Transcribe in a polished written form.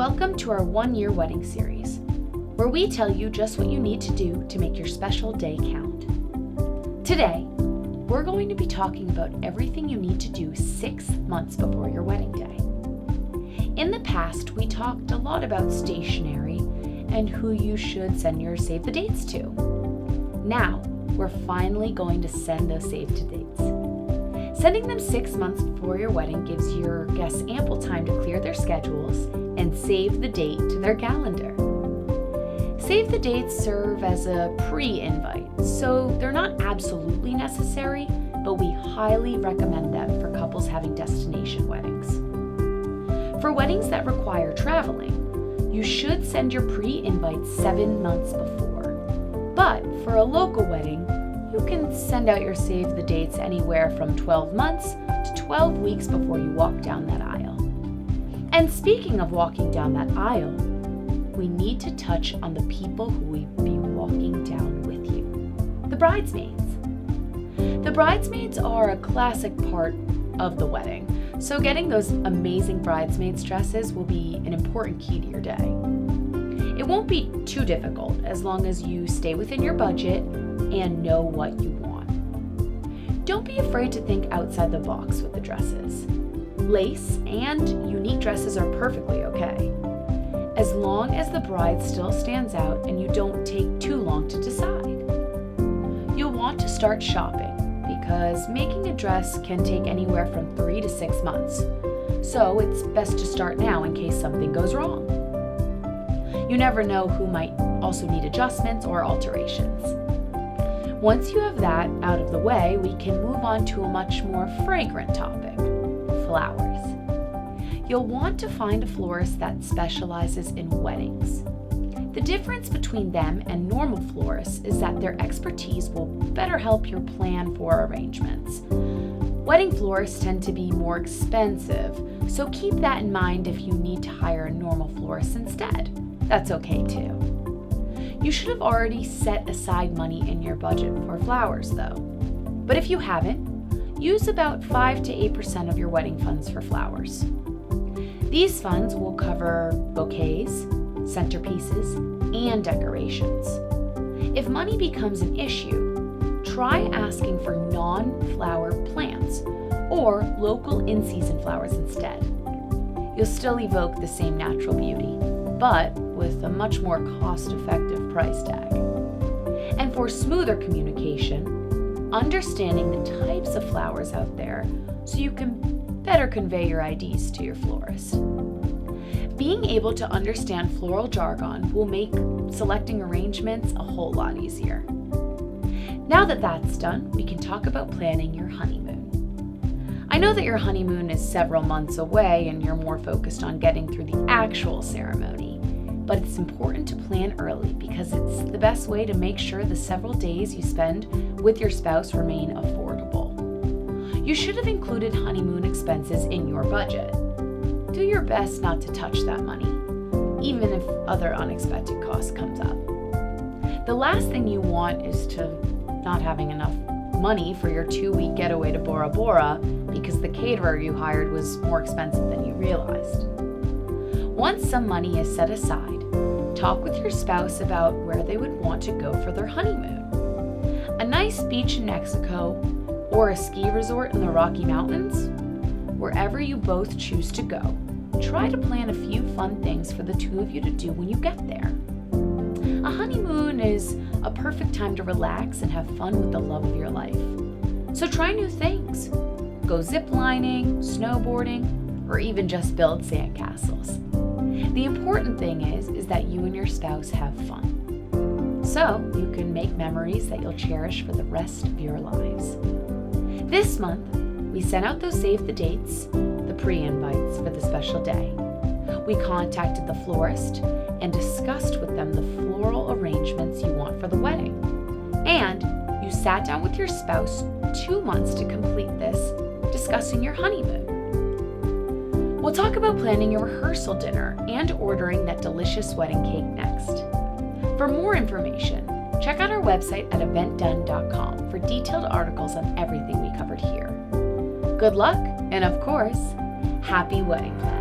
welcome to our one-year wedding series, where we tell you just what you need to do to make your special day count. Today, we're going to be talking about everything you need to do 6 months before your wedding day. In the past, we talked a lot about stationery and who you should send your save the dates to. Now, we're finally going to send those save the dates. Sending them 6 months before your wedding gives your guests ample time to clear their schedules and save the date to their calendar. Save the dates serve as a pre-invite, so they're not absolutely necessary, but we highly recommend them for couples having destination weddings. For weddings that require traveling, you should send your pre-invite 7 months before. But for a local wedding, you can send out your save the dates anywhere from 12 months to 12 weeks before you walk down that aisle. And speaking of walking down that aisle, we need to touch on the people who will be walking down with you, the bridesmaids. The bridesmaids are a classic part of the wedding, so getting those amazing bridesmaids dresses will be an important key to your day. It won't be too difficult as long as you stay within your budget and know what you want. Don't be afraid to think outside the box with the dresses. Lace and unique dresses are perfectly okay, as long as the bride still stands out and you don't take too long to decide. You'll want to start shopping because making a dress can take anywhere from 3 to 6 months, so it's best to start now in case something goes wrong. You never know who might also need adjustments or alterations. Once you have that out of the way, we can move on to a much more fragrant topic, flowers. You'll want to find a florist that specializes in weddings. The difference between them and normal florists is that their expertise will better help your plan for arrangements. Wedding florists tend to be more expensive, so keep that in mind if you need to hire a normal florist instead. That's okay too. You should have already set aside money in your budget for flowers though. But if you haven't, use about 5 to 8% of your wedding funds for flowers. These funds will cover bouquets, centerpieces, and decorations. If money becomes an issue, try asking for non-flower plants or local in-season flowers instead. You'll still evoke the same natural beauty, but with a much more cost-effective price tag. And for smoother communication, understanding the types of flowers out there so you can better convey your ideas to your florist. Being able to understand floral jargon will make selecting arrangements a whole lot easier. Now that that's done, we can talk about planning your honeymoon. I know that your honeymoon is several months away and you're more focused on getting through the actual ceremony, but it's important to plan early because it's the best way to make sure the several days you spend with your spouse remain affordable. You should have included honeymoon expenses in your budget. Do your best not to touch that money, even if other unexpected costs comes up. The last thing you want is to not having enough money for your 2-week getaway to Bora Bora because the caterer you hired was more expensive than you realized. Once some money is set aside, talk with your spouse about where they would want to go for their honeymoon. A nice beach in Mexico or a ski resort in the Rocky Mountains? Wherever you both choose to go, try to plan a few fun things for the two of you to do when you get there. A honeymoon is a perfect time to relax and have fun with the love of your life. So try new things. Go zip-lining, snowboarding, or even just build sandcastles. The important thing is that you and your spouse have fun. So you can make memories that you'll cherish for the rest of your lives. This month, we sent out those save the dates, the pre-invites for the special day. We contacted the florist and discussed with them the floral arrangements you want for the wedding. And you sat down with your spouse 2 months to complete this, discussing your honeymoon. We'll talk about planning your rehearsal dinner and ordering that delicious wedding cake next. For more information, check out our website at EventDone.com for detailed articles on everything we covered here. Good luck, and of course, happy wedding planning.